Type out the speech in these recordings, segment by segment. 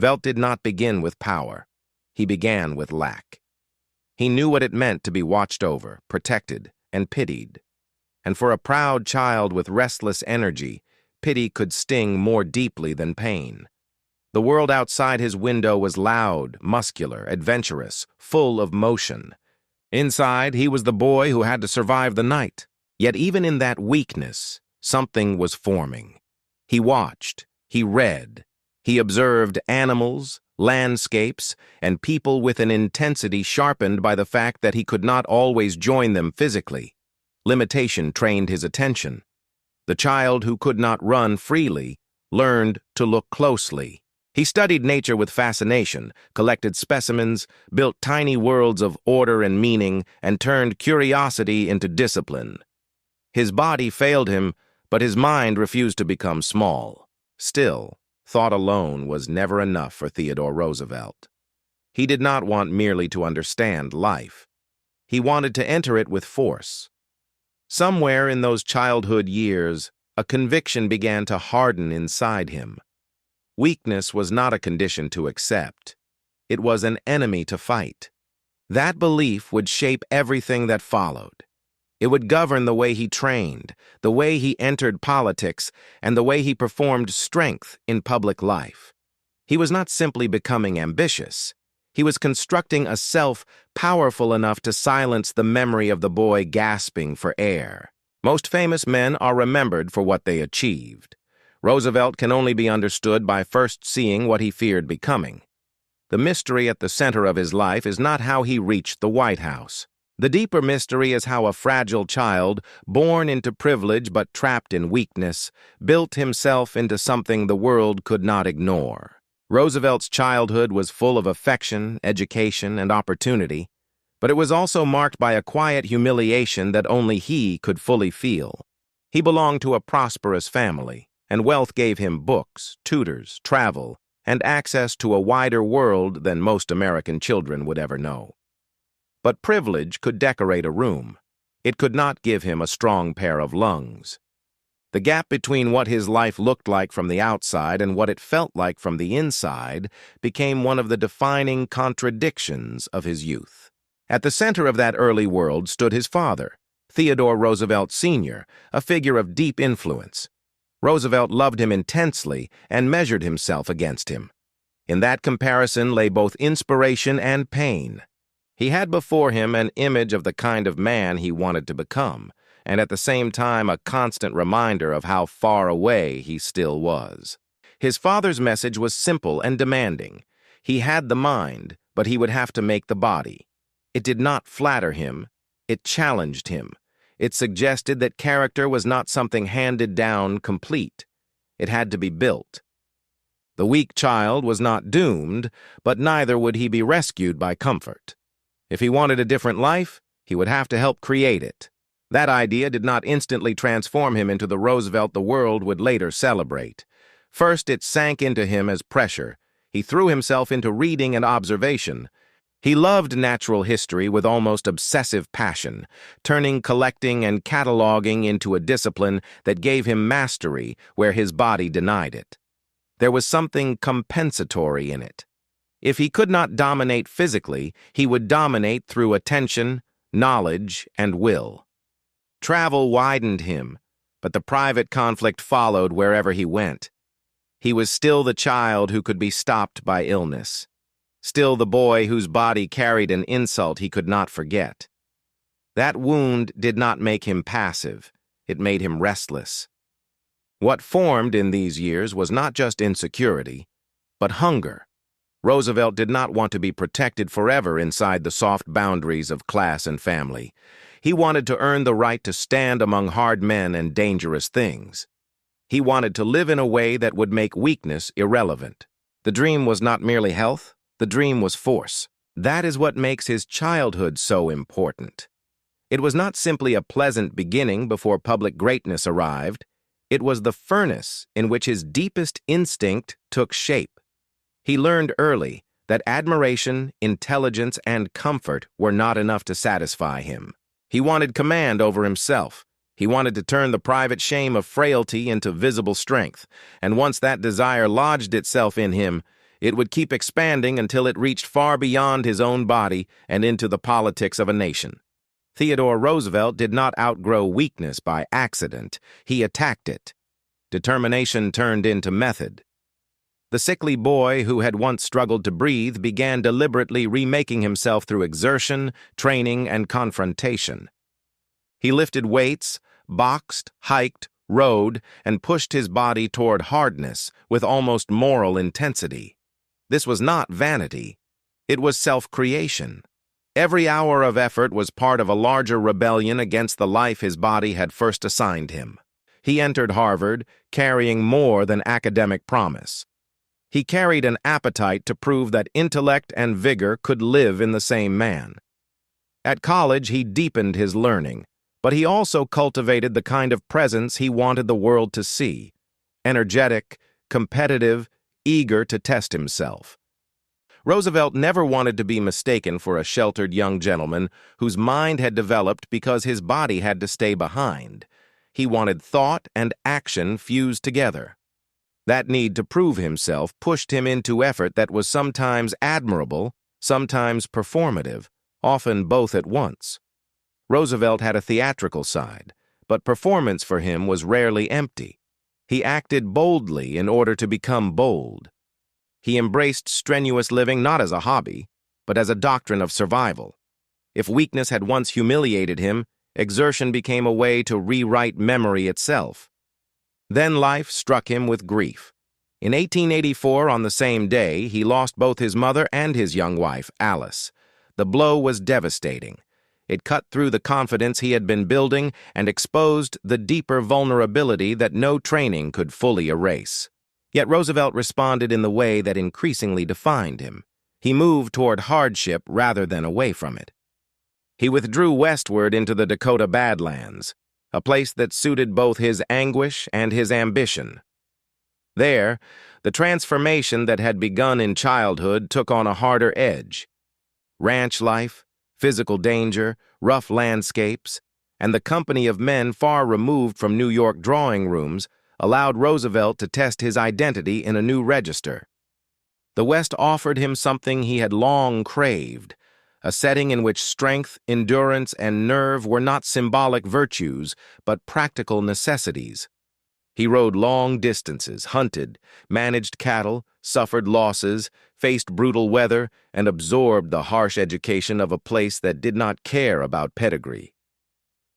Roosevelt did not begin with power. He began with lack. He knew what it meant to be watched over, protected, and pitied. And for a proud child with restless energy, pity could sting more deeply than pain. The world outside his window was loud, muscular, adventurous, full of motion. Inside, he was the boy who had to survive the night. Yet even in that weakness, something was forming. He watched, he read, he observed animals, landscapes, and people with an intensity sharpened by the fact that he could not always join them physically. Limitation trained his attention. The child who could not run freely learned to look closely. He studied nature with fascination, collected specimens, built tiny worlds of order and meaning, and turned curiosity into discipline. His body failed him, but his mind refused to become small. Still, thought alone was never enough for Theodore Roosevelt. He did not want merely to understand life. He wanted to enter it with force. Somewhere in those childhood years, a conviction began to harden inside him. Weakness was not a condition to accept. It was an enemy to fight. That belief would shape everything that followed. It would govern the way he trained, the way he entered politics, and the way he performed strength in public life. He was not simply becoming ambitious. He was constructing a self powerful enough to silence the memory of the boy gasping for air. Most famous men are remembered for what they achieved. Roosevelt can only be understood by first seeing what he feared becoming. The mystery at the center of his life is not how he reached the White House. The deeper mystery is how a fragile child, born into privilege but trapped in weakness, built himself into something the world could not ignore. Roosevelt's childhood was full of affection, education, and opportunity, but it was also marked by a quiet humiliation that only he could fully feel. He belonged to a prosperous family, and wealth gave him books, tutors, travel, and access to a wider world than most American children would ever know. But privilege could decorate a room. It could not give him a strong pair of lungs. The gap between what his life looked like from the outside and what it felt like from the inside became one of the defining contradictions of his youth. At the center of that early world stood his father, Theodore Roosevelt Sr., a figure of deep influence. Roosevelt loved him intensely and measured himself against him. In that comparison lay both inspiration and pain. He had before him an image of the kind of man he wanted to become, and at the same time a constant reminder of how far away he still was. His father's message was simple and demanding. He had the mind, but he would have to make the body. It did not flatter him. It challenged him. It suggested that character was not something handed down complete. It had to be built. The weak child was not doomed, but neither would he be rescued by comfort. If he wanted a different life, he would have to help create it. That idea did not instantly transform him into the Roosevelt the world would later celebrate. First, it sank into him as pressure. He threw himself into reading and observation. He loved natural history with almost obsessive passion, turning collecting and cataloging into a discipline that gave him mastery where his body denied it. There was something compensatory in it. If he could not dominate physically, he would dominate through attention, knowledge, and will. Travel widened him, but the private conflict followed wherever he went. He was still the child who could be stopped by illness. Still the boy whose body carried an insult he could not forget. That wound did not make him passive. It made him restless. What formed in these years was not just insecurity, but hunger. Roosevelt did not want to be protected forever inside the soft boundaries of class and family. He wanted to earn the right to stand among hard men and dangerous things. He wanted to live in a way that would make weakness irrelevant. The dream was not merely health, the dream was force. That is what makes his childhood so important. It was not simply a pleasant beginning before public greatness arrived. It was the furnace in which his deepest instinct took shape. He learned early that admiration, intelligence, and comfort were not enough to satisfy him. He wanted command over himself. He wanted to turn the private shame of frailty into visible strength, and once that desire lodged itself in him, It would keep expanding until it reached far beyond his own body and into the politics of a nation. Theodore Roosevelt did not outgrow weakness by accident. He attacked it. Determination turned into method. The sickly boy who had once struggled to breathe began deliberately remaking himself through exertion, training, and confrontation. He lifted weights, boxed, hiked, rode, and pushed his body toward hardness with almost moral intensity. This was not vanity. It was self-creation. Every hour of effort was part of a larger rebellion against the life his body had first assigned him. He entered Harvard, carrying more than academic promise. He carried an appetite to prove that intellect and vigor could live in the same man. At college, he deepened his learning, but he also cultivated the kind of presence he wanted the world to see: energetic, competitive, eager to test himself. Roosevelt never wanted to be mistaken for a sheltered young gentleman whose mind had developed because his body had to stay behind. He wanted thought and action fused together. That need to prove himself pushed him into effort that was sometimes admirable, sometimes performative, often both at once. Roosevelt had a theatrical side, but performance for him was rarely empty. He acted boldly in order to become bold. He embraced strenuous living not as a hobby, but as a doctrine of survival. If weakness had once humiliated him, exertion became a way to rewrite memory itself. Then life struck him with grief. In 1884, on the same day, he lost both his mother and his young wife, Alice. The blow was devastating. It cut through the confidence he had been building and exposed the deeper vulnerability that no training could fully erase. Yet Roosevelt responded in the way that increasingly defined him. He moved toward hardship rather than away from it. He withdrew westward into the Dakota Badlands, a place that suited both his anguish and his ambition. There, the transformation that had begun in childhood took on a harder edge. Ranch life, physical danger, rough landscapes, and the company of men far removed from New York drawing rooms allowed Roosevelt to test his identity in a new register. The West offered him something he had long craved, a setting in which strength, endurance, and nerve were not symbolic virtues, but practical necessities. He rode long distances, hunted, managed cattle, suffered losses, faced brutal weather, and absorbed the harsh education of a place that did not care about pedigree.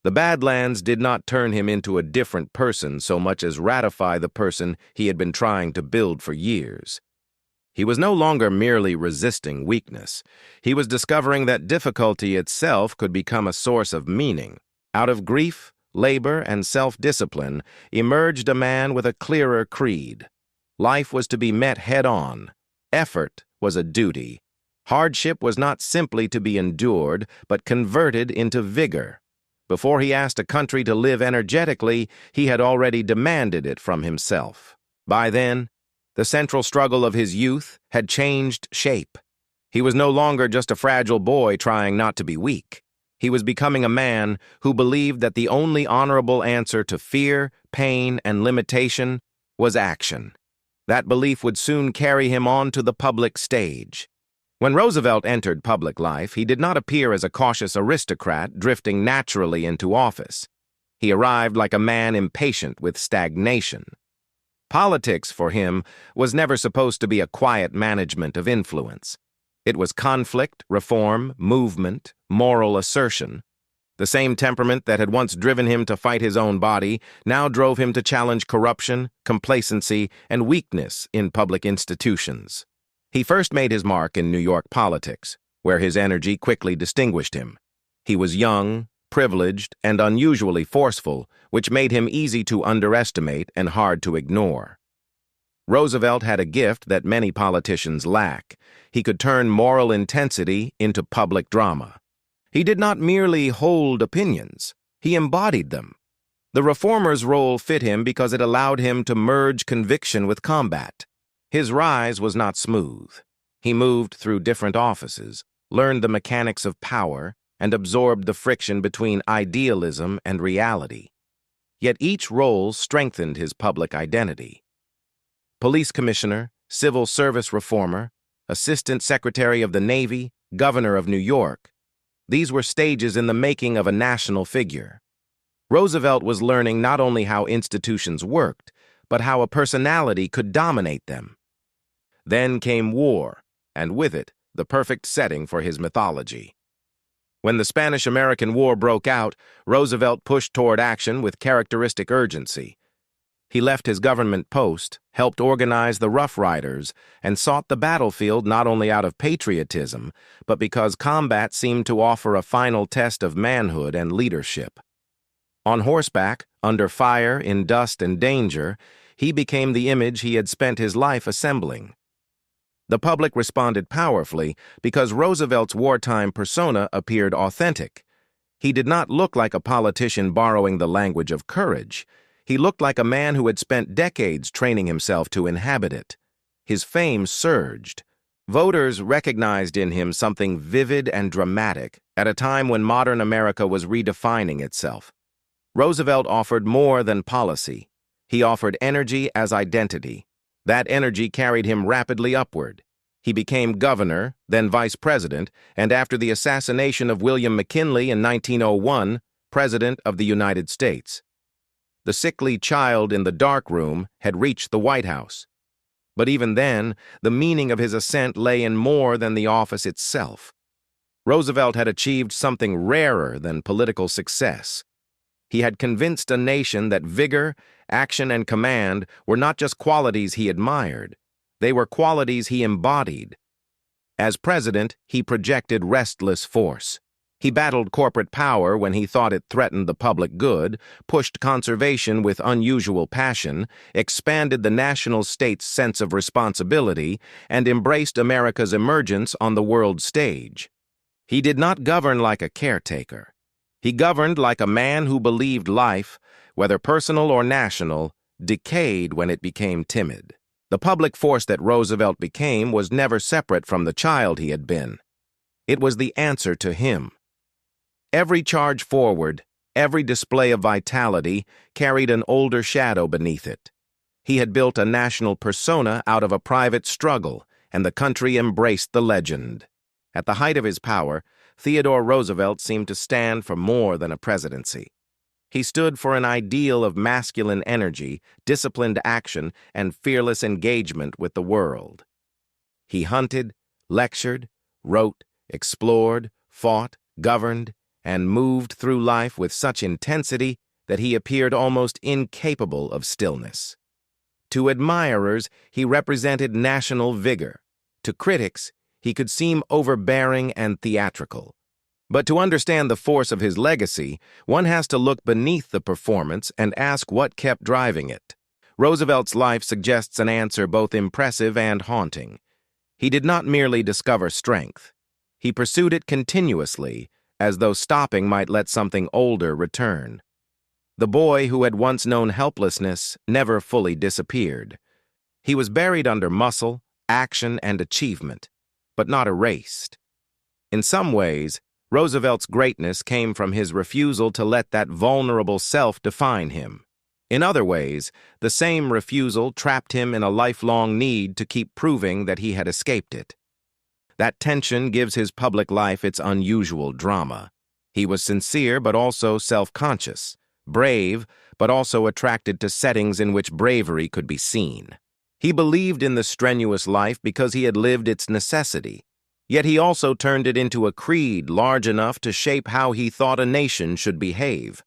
The Badlands did not turn him into a different person so much as ratify the person he had been trying to build for years. He was no longer merely resisting weakness. He was discovering that difficulty itself could become a source of meaning. Out of grief, labor, and self-discipline emerged a man with a clearer creed. Life was to be met head-on. Effort was a duty. Hardship was not simply to be endured, but converted into vigor. Before he asked a country to live energetically, he had already demanded it from himself. By then, the central struggle of his youth had changed shape. He was no longer just a fragile boy trying not to be weak. He was becoming a man who believed that the only honorable answer to fear, pain, and limitation was action. That belief would soon carry him onto the public stage. When Roosevelt entered public life, he did not appear as a cautious aristocrat drifting naturally into office. He arrived like a man impatient with stagnation. Politics, for him, was never supposed to be a quiet management of influence. It was conflict, reform, movement, moral assertion. The same temperament that had once driven him to fight his own body now drove him to challenge corruption, complacency, and weakness in public institutions. He first made his mark in New York politics, where his energy quickly distinguished him. He was young, privileged, and unusually forceful, which made him easy to underestimate and hard to ignore. Roosevelt had a gift that many politicians lack. He could turn moral intensity into public drama. He did not merely hold opinions, he embodied them. The reformer's role fit him because it allowed him to merge conviction with combat. His rise was not smooth. He moved through different offices, learned the mechanics of power, and absorbed the friction between idealism and reality. Yet each role strengthened his public identity. Police commissioner, civil service reformer, assistant secretary of the Navy, governor of New York. These were stages in the making of a national figure. Roosevelt was learning not only how institutions worked, but how a personality could dominate them. Then came war, and with it, the perfect setting for his mythology. When the Spanish-American War broke out, Roosevelt pushed toward action with characteristic urgency. He left his government post, helped organize the Rough Riders, and sought the battlefield not only out of patriotism, but because combat seemed to offer a final test of manhood and leadership. On horseback, under fire, in dust and danger, he became the image he had spent his life assembling. The public responded powerfully because Roosevelt's wartime persona appeared authentic. He did not look like a politician borrowing the language of courage. He looked like a man who had spent decades training himself to inhabit it. His fame surged. Voters recognized in him something vivid and dramatic at a time when modern America was redefining itself. Roosevelt offered more than policy. He offered energy as identity. That energy carried him rapidly upward. He became governor, then vice president, and after the assassination of William McKinley in 1901, president of the United States. The sickly child in the dark room had reached the White House. But even then, the meaning of his ascent lay in more than the office itself. Roosevelt had achieved something rarer than political success. He had convinced a nation that vigor, action, and command were not just qualities he admired. They were qualities he embodied. As president, he projected restless force. He battled corporate power when he thought it threatened the public good, pushed conservation with unusual passion, expanded the national state's sense of responsibility, and embraced America's emergence on the world stage. He did not govern like a caretaker. He governed like a man who believed life, whether personal or national, decayed when it became timid. The public force that Roosevelt became was never separate from the child he had been. It was the answer to him. Every charge forward, every display of vitality carried an older shadow beneath it. He had built a national persona out of a private struggle, and the country embraced the legend. At the height of his power, Theodore Roosevelt seemed to stand for more than a presidency. He stood for an ideal of masculine energy, disciplined action, and fearless engagement with the world. He hunted, lectured, wrote, explored, fought, governed, and moved through life with such intensity that he appeared almost incapable of stillness. To admirers, he represented national vigor. To critics, he could seem overbearing and theatrical. But to understand the force of his legacy, one has to look beneath the performance and ask what kept driving it. Roosevelt's life suggests an answer both impressive and haunting. He did not merely discover strength. He pursued it continuously, as though stopping might let something older return. The boy who had once known helplessness never fully disappeared. He was buried under muscle, action, and achievement, but not erased. In some ways, Roosevelt's greatness came from his refusal to let that vulnerable self define him. In other ways, the same refusal trapped him in a lifelong need to keep proving that he had escaped it. That tension gives his public life its unusual drama. He was sincere but also self-conscious, brave but also attracted to settings in which bravery could be seen. He believed in the strenuous life because he had lived its necessity. Yet he also turned it into a creed large enough to shape how he thought a nation should behave.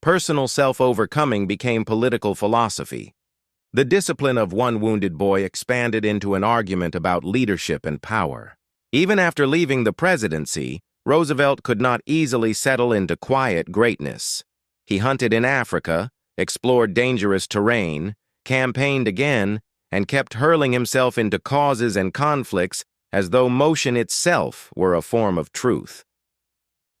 Personal self-overcoming became political philosophy. The discipline of one wounded boy expanded into an argument about leadership and power. Even after leaving the presidency, Roosevelt could not easily settle into quiet greatness. He hunted in Africa, explored dangerous terrain, campaigned again, and kept hurling himself into causes and conflicts as though motion itself were a form of truth.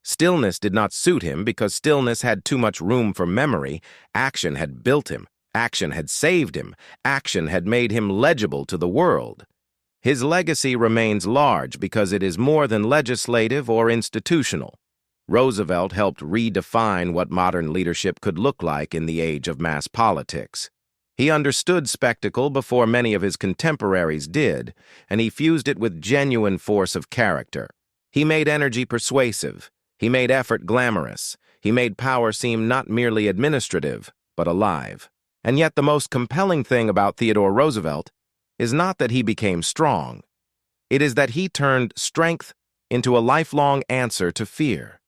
Stillness did not suit him because stillness had too much room for memory. Action had built him. Action had saved him. Action had made him legible to the world. His legacy remains large because it is more than legislative or institutional. Roosevelt helped redefine what modern leadership could look like in the age of mass politics. He understood spectacle before many of his contemporaries did, and he fused it with genuine force of character. He made energy persuasive. He made effort glamorous. He made power seem not merely administrative, but alive. And yet the most compelling thing about Theodore Roosevelt is not that he became strong. It is that he turned strength into a lifelong answer to fear.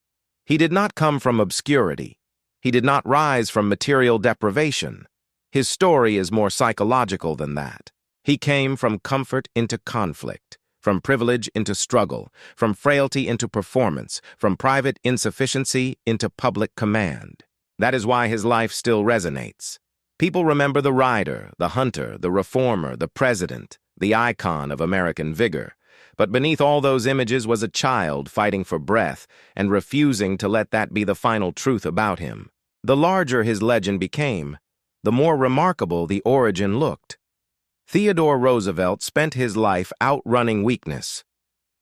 He did not come from obscurity. He did not rise from material deprivation. His story is more psychological than that. He came from comfort into conflict, from privilege into struggle, from frailty into performance, from private insufficiency into public command. That is why his life still resonates. People remember the rider, the hunter, the reformer, the president, the icon of American vigor. But beneath all those images was a child fighting for breath and refusing to let that be the final truth about him. The larger his legend became, the more remarkable the origin looked. Theodore Roosevelt spent his life outrunning weakness.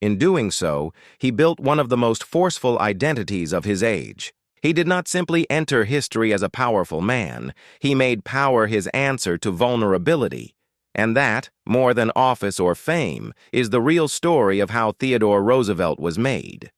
In doing so, he built one of the most forceful identities of his age. He did not simply enter history as a powerful man. He made power his answer to vulnerability. And that, more than office or fame, is the real story of how Theodore Roosevelt was made.